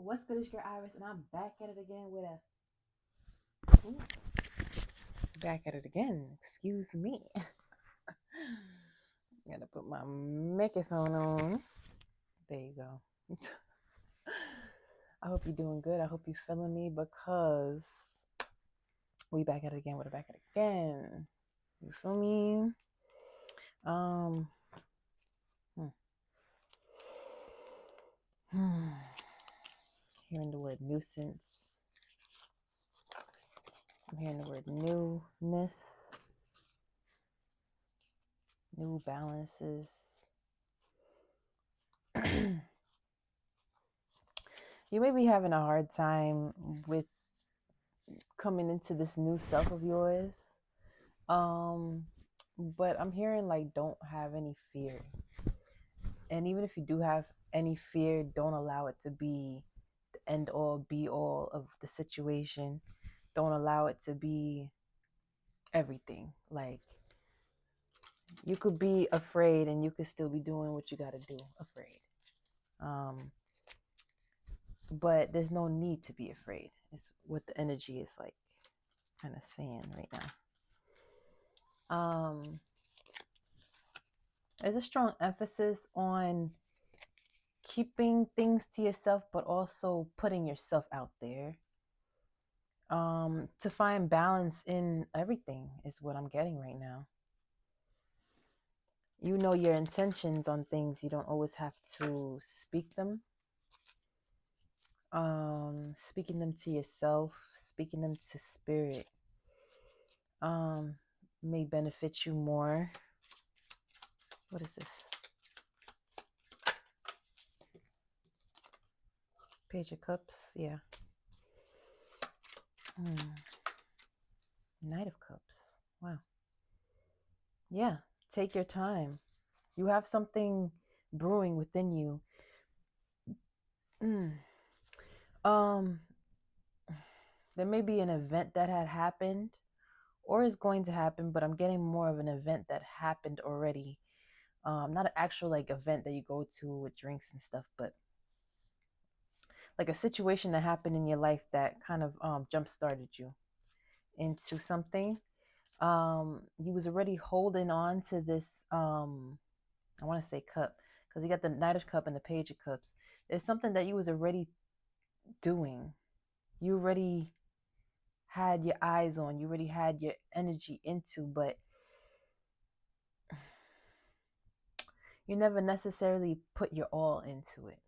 What's good, it's your Iris, and I'm back at it again with a. Ooh, back at it again. Excuse me. Gotta put my microphone on. There you go. I hope you're doing good. I hope you're feeling me because we back at it again with a back at it again. You feel me? Um. Hearing the word nuisance. I'm hearing the word newness, new balances. You may be having a hard time with coming into this new self of yours. But I'm hearing like don't have any fear. And even if you do have any fear, don't allow it to be the end all be all of the situation. Don't allow it to be everything. Like you could be afraid and you could still be doing what you gotta do, afraid. Um, but there's no need to be afraid. It's what the energy is like kind of saying right now. There's a strong emphasis on keeping things to yourself, but also putting yourself out there. To find balance in everything is what I'm getting right now. You know your intentions on things. You don't always have to speak them. Speaking them to yourself, speaking them to spirit, um, may benefit you more. What is this? Page of Cups, yeah. Knight of Cups, wow. Yeah, take your time. You have something brewing within you. Um, there may be an event that had happened or is going to happen, but I'm getting more of an event that happened already. Not an actual like event that you go to with drinks and stuff, but like a situation that happened in your life that kind of jump started you into something. You was already holding on to this I want to say cup because you got the Knight of Cup and the Page of Cups. There's something that you was already doing. You already had your eyes on. You already had your energy into, but you never necessarily put your all into it.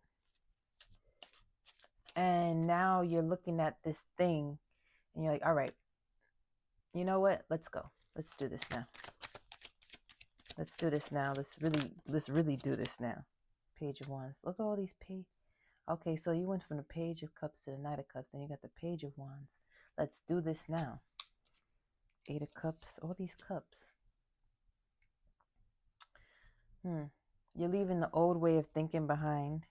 And now you're looking at this thing and you're like, all right, you know what? Let's go. Let's do this now. Let's do this now. Let's really do this now. Page of Wands. Look at all these page. Okay, so you went from the Page of Cups to the Knight of Cups, and you got the Page of Wands. Let's do this now. Eight of Cups. All these cups. You're leaving the old way of thinking behind.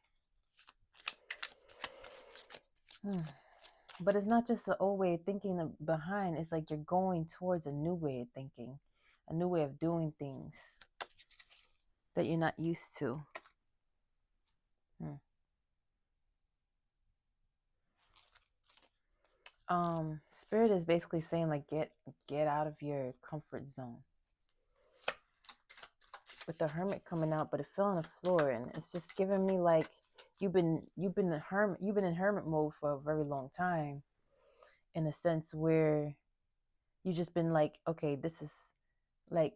But it's not just the old way of thinking behind. It's like you're going towards a new way of thinking, a new way of doing things that you're not used to. Spirit is basically saying like get out of your comfort zone. With the Hermit coming out, but it fell on the floor, and it's just giving me like you've been in hermit mode for a very long time, in a sense where you just been like, okay, this is like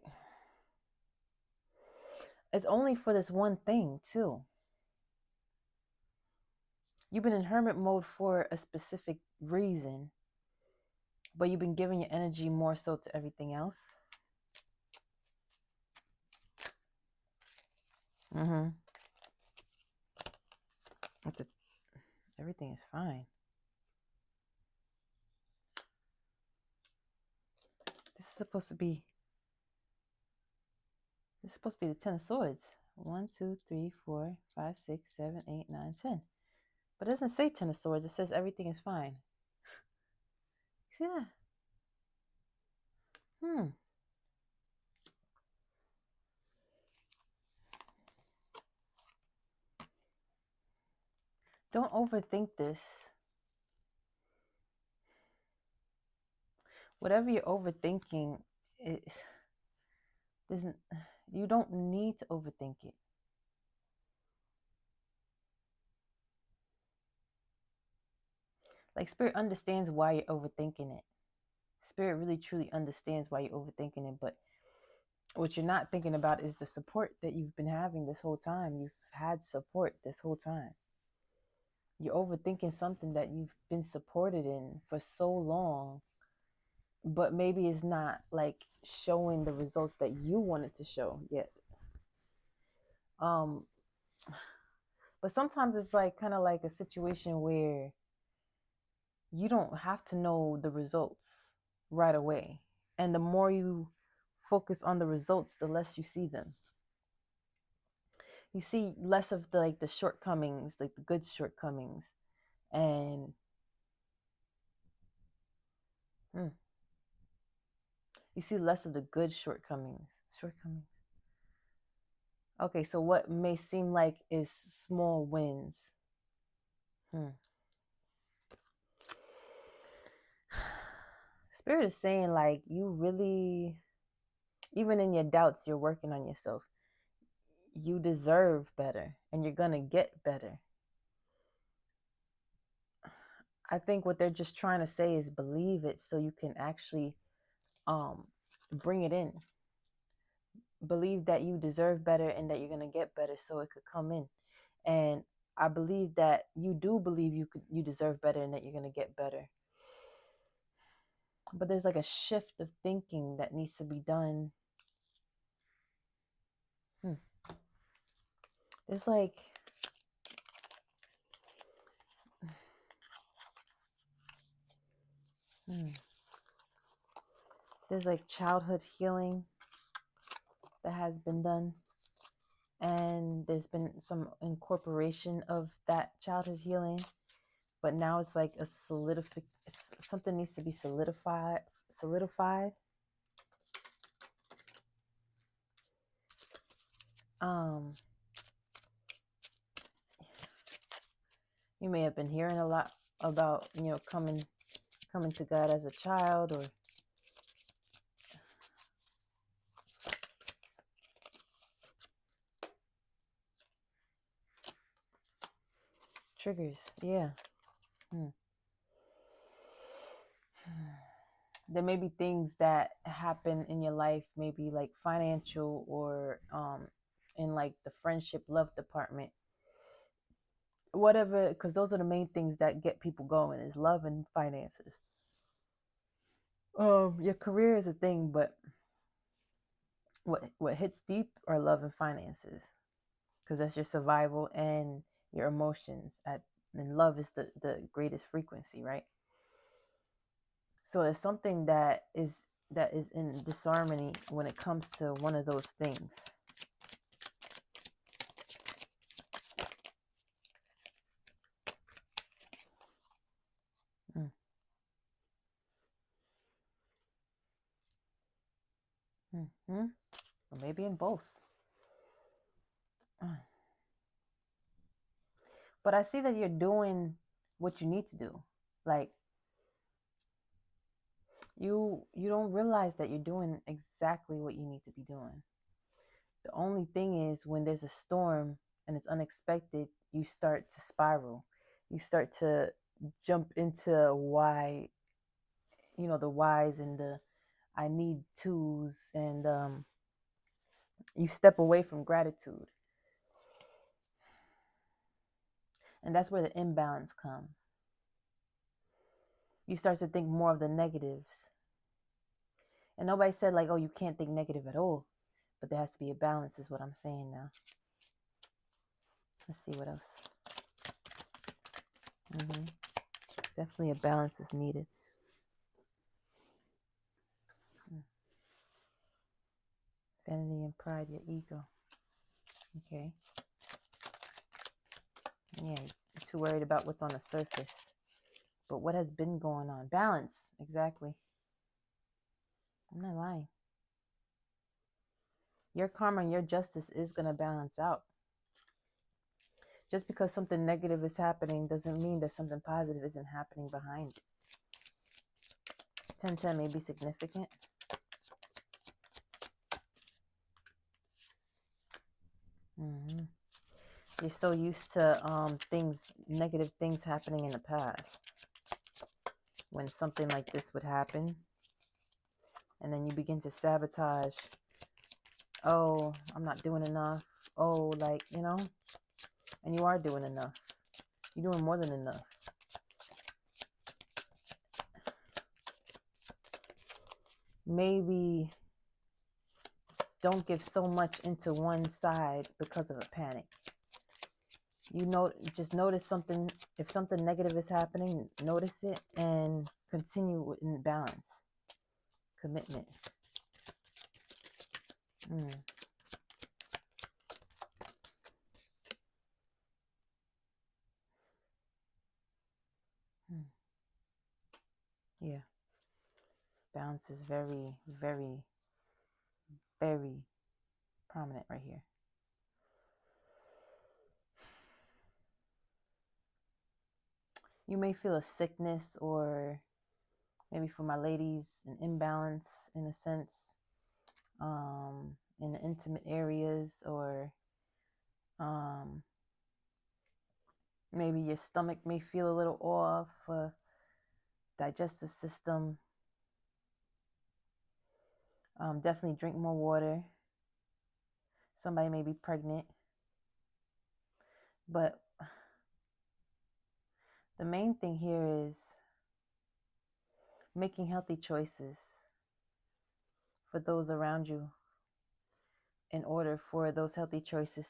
it's only for this one thing too. You've been in hermit mode for a specific reason, but you've been giving your energy more so to everything else. Everything is fine. This is supposed to be the 10 of Swords. 1, 2, 3, 4, 5, 6, 7, 8, 9, 10. But it doesn't say 10 of Swords. It says everything is fine. See that? Don't overthink this. Whatever you're overthinking, it doesn't. You don't need to overthink it. Like, Spirit understands why you're overthinking it. Spirit really truly understands why you're overthinking it. But what you're not thinking about is the support that you've been having this whole time. You've had support this whole time. You're overthinking something that you've been supported in for so long, but maybe it's not like showing the results that you wanted to show yet. But sometimes it's like kind of like a situation where you don't have to know the results right away. And the more you focus on the results, the less you see them. You see less of the like the shortcomings, like the good shortcomings. And you see less of the good shortcomings. Shortcomings. Okay, so what may seem like is small wins. Spirit is saying like you really, even in your doubts, you're working on yourself. You deserve better and you're going to get better. I think what they're just trying to say is believe it so you can actually bring it in. Believe that you deserve better and that you're going to get better so it could come in. And I believe that you do believe you deserve better and that you're going to get better. But there's like a shift of thinking that needs to be done. It's like there's like childhood healing that has been done, and there's been some incorporation of that childhood healing, but now it's like a something needs to be solidified. You may have been hearing a lot about, coming to God as a child, or triggers. Yeah. There may be things that happen in your life, maybe like financial or in like the friendship love department, whatever, because those are the main things that get people going, is love and finances. Your career is a thing, but what hits deep are love and finances, because that's your survival and your emotions and love is the greatest frequency, right? So it's something that is in disharmony when it comes to one of those things. Or maybe in both. But I see that you're doing what you need to do. Like, you don't realize that you're doing exactly what you need to be doing. The only thing is, when there's a storm and it's unexpected, you start to spiral. You start to jump into why, the whys and the I need tos, and you step away from gratitude. And that's where the imbalance comes. You start to think more of the negatives. And nobody said like, oh, you can't think negative at all. But there has to be a balance, is what I'm saying now. Let's see what else. Definitely a balance is needed. Vanity and pride, your ego. Okay. Yeah, you're too worried about what's on the surface. But what has been going on? Balance, exactly. I'm not lying. Your karma and your justice is going to balance out. Just because something negative is happening doesn't mean that something positive isn't happening behind it. 1010 may be significant. Hmm. You're so used to negative things happening in the past. When something like this would happen, and then you begin to sabotage. Oh, I'm not doing enough. Oh, and you are doing enough. You're doing more than enough. Maybe don't give so much into one side because of a panic. Just notice something. If something negative is happening, notice it and continue in balance. Commitment. Yeah. Balance is very, very, very prominent right here. You may feel a sickness, or maybe for my ladies, an imbalance in a sense, in the intimate areas, or maybe your stomach may feel a little off, digestive system. Definitely drink more water. Somebody may be pregnant. But the main thing here is making healthy choices for those around you in order for those healthy choices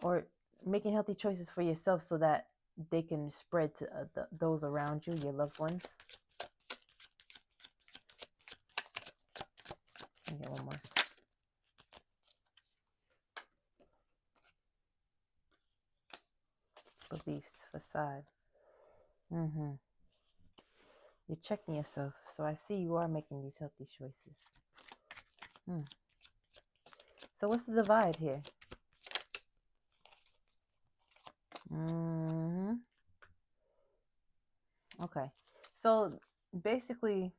or making healthy choices for yourself so that they can spread to those around you, your loved ones. Let me get one more. Beliefs, facade. You're checking yourself. So I see you are making these healthy choices. So what's the divide here? Okay. So basically,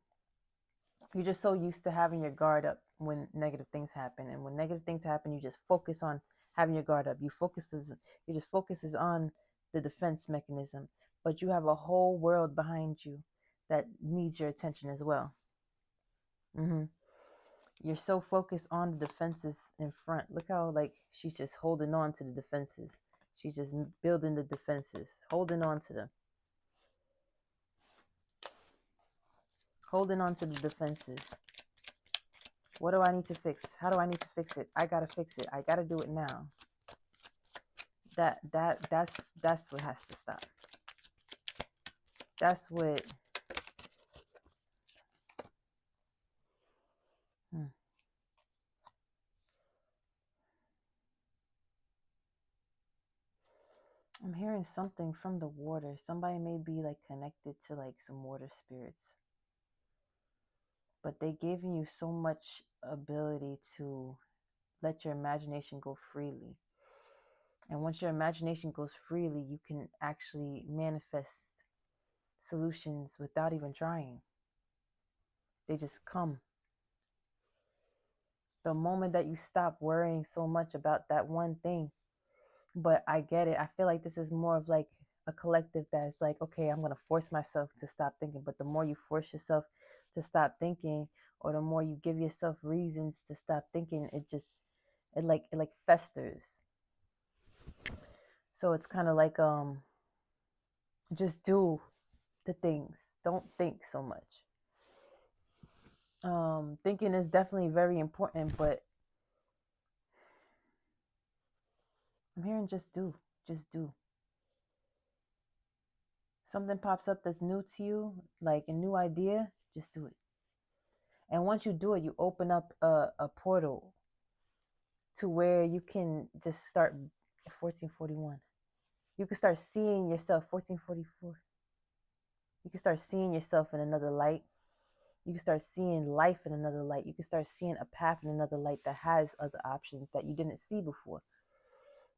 you're just so used to having your guard up when negative things happen. And when negative things happen, you just focus on having your guard up. You just focuses on the defense mechanism. But you have a whole world behind you that needs your attention as well. You're so focused on the defenses in front. Look how she's just holding on to the defenses. She's just building the defenses, holding on to them. Holding on to the defenses. What do I need to fix? How do I need to fix it? I gotta fix it. I gotta do it now. That's what has to stop. That's what. I'm hearing something from the water. Somebody may be connected to some water spirits. But they giving you so much ability to let your imagination go freely. And once your imagination goes freely, you can actually manifest solutions without even trying. They just come. The moment that you stop worrying so much about that one thing. But I get it. I feel like this is more of a collective that's okay, I'm going to force myself to stop thinking. But the more you force yourself to stop thinking, or the more you give yourself reasons to stop thinking, it festers. So it's kind of just do the things. Don't think so much. Thinking is definitely very important, but I'm hearing just do. Something pops up that's new to you, like a new idea, just do it. And once you do it, you open up a portal to where you can just start 1441. You can start seeing yourself 1444. You can start seeing yourself in another light. You can start seeing life in another light. You can start seeing a path in another light that has other options that you didn't see before.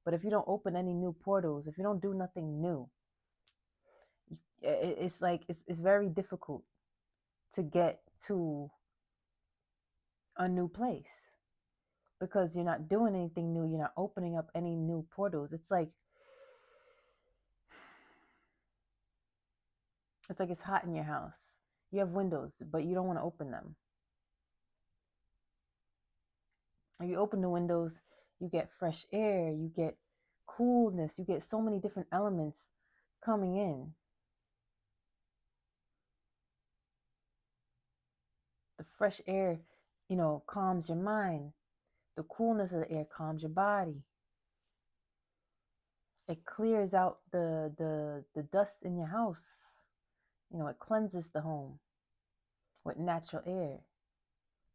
But if you don't open any new portals, if you don't do nothing new, it's like it's very difficult to get to a new place because you're not doing anything new. You're not opening up any new portals. It's like it's hot in your house. You have windows, but you don't want to open them. If you open the windows, you get fresh air, you get coolness, you get so many different elements coming in. The fresh air, calms your mind. The coolness of the air calms your body. It clears out the dust in your house. It cleanses the home with natural air,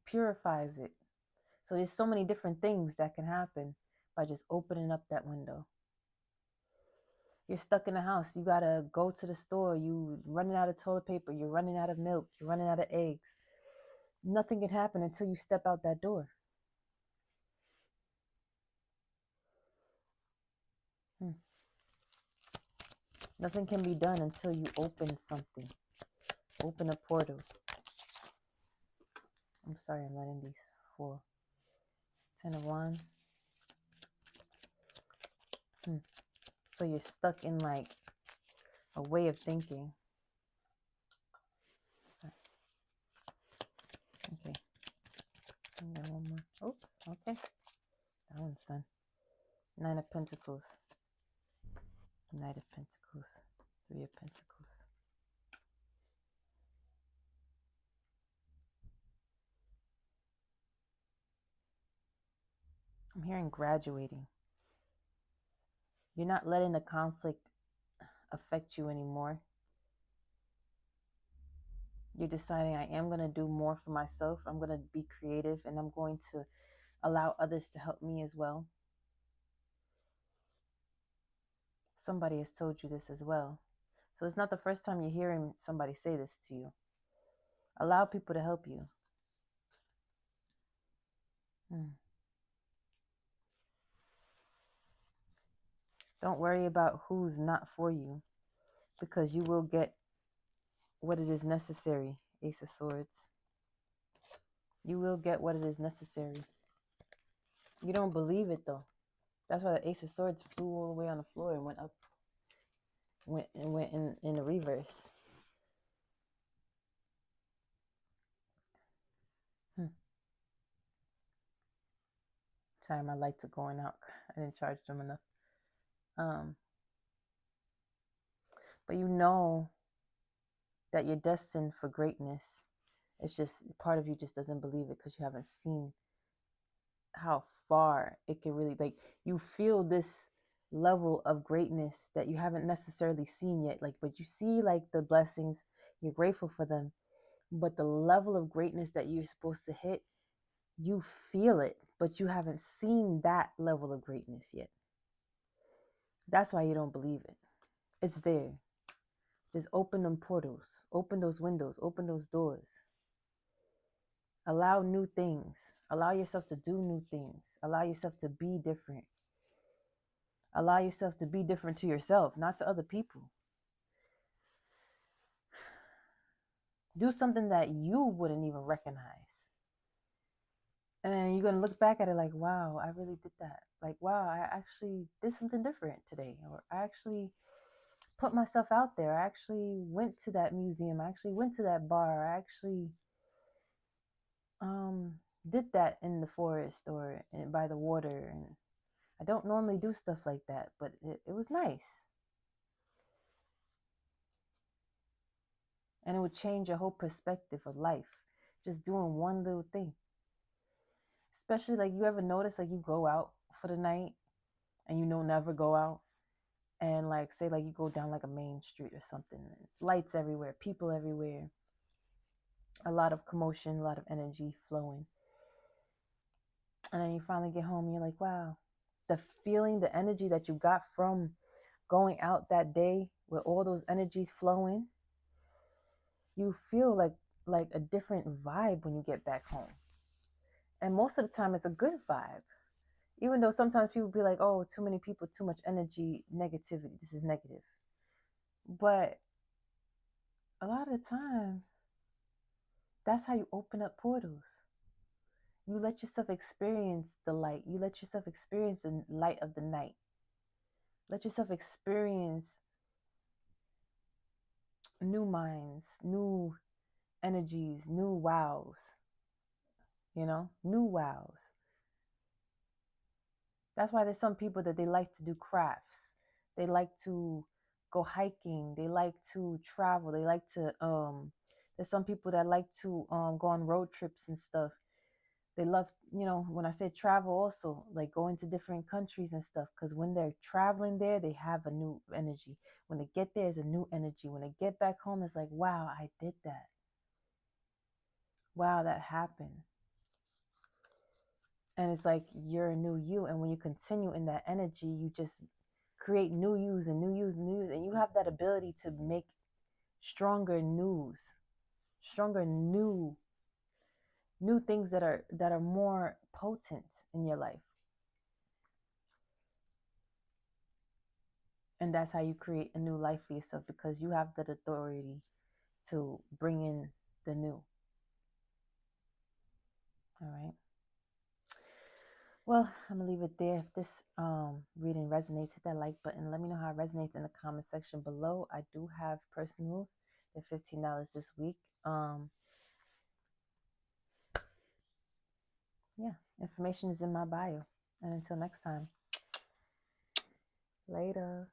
purifies it. So there's so many different things that can happen by just opening up that window. You're stuck in the house. You gotta go to the store. You running out of toilet paper. You're running out of milk. You're running out of eggs. Nothing can happen until you step out that door. Nothing can be done until you open something. Open a portal. I'm sorry, I'm letting these fall. 10 of Wands. So you're stuck in like a way of thinking. Okay. And then one more. Oops. Okay. That one's done. 9 of Pentacles. Knight of Pentacles. 3 of Pentacles. I'm hearing graduating. You're not letting the conflict affect you anymore. You're deciding, I am going to do more for myself. I'm going to be creative, and I'm going to allow others to help me as well. Somebody has told you this as well. So it's not the first time you're hearing somebody say this to you. Allow people to help you. Don't worry about who's not for you, because you will get what it is necessary. Ace of Swords. You will get what it is necessary. You don't believe it though. That's why the Ace of Swords flew all the way on the floor and went up. Went in the reverse. Sorry, my lights are going out. I didn't charge them enough. But you know that you're destined for greatness. It's just part of you just doesn't believe it because you haven't seen how far it can really, like, you feel this level of greatness that you haven't necessarily seen yet. Like, but you see like the blessings, you're grateful for them, but the level of greatness that you're supposed to hit, you feel it, but you haven't seen that level of greatness yet. That's why you don't believe it. It's there. Just open them portals, open those windows, open those doors. Allow new things. Allow yourself to do new things. Allow yourself to be different. Allow yourself to be different to yourself, not to other people. Do something that you wouldn't even recognize. And you're going to look back at it like, wow, I really did that. Like, wow, I actually did something different today. Or I actually put myself out there. I actually went to that museum. I actually went to that bar. I actually did that in the forest or by the water. And I don't normally do stuff like that, but it was nice. And it would change your whole perspective of life, just doing one little thing. Especially like, you ever notice like you go out for the night and you don't never go out, and like say like you go down like a main street or something, it's lights everywhere, people everywhere, a lot of commotion, a lot of energy flowing, and then you finally get home and you're like, wow, the feeling, the energy that you got from going out that day with all those energies flowing, you feel like a different vibe when you get back home. And most of the time it's a good vibe. Even though sometimes people be like, oh, too many people, too much energy, negativity, this is negative. But a lot of the time, that's how you open up portals. You let yourself experience the light. You let yourself experience the light of the night. Let yourself experience new minds, new energies, new wows, new wows. That's why there's some people that they like to do crafts. They like to go hiking. They like to travel. They like to there's some people that like to go on road trips and stuff. They love, when I say travel also, like going to different countries and stuff, because when they're traveling there, they have a new energy. When they get there, it's a new energy. When they get back home, it's like, wow, I did that. Wow, that happened. And it's like you're a new you. And when you continue in that energy, you just create new yous and new yous and new yous. And you have that ability to make stronger news, stronger new things that are more potent in your life. And that's how you create a new life for yourself, because you have that authority to bring in the new. All right. Well, I'm gonna leave it there. If this reading resonates, hit that like button. Let me know how it resonates in the comment section below. I do have personals. They're $15 this week. Yeah, information is in my bio. And until next time, later.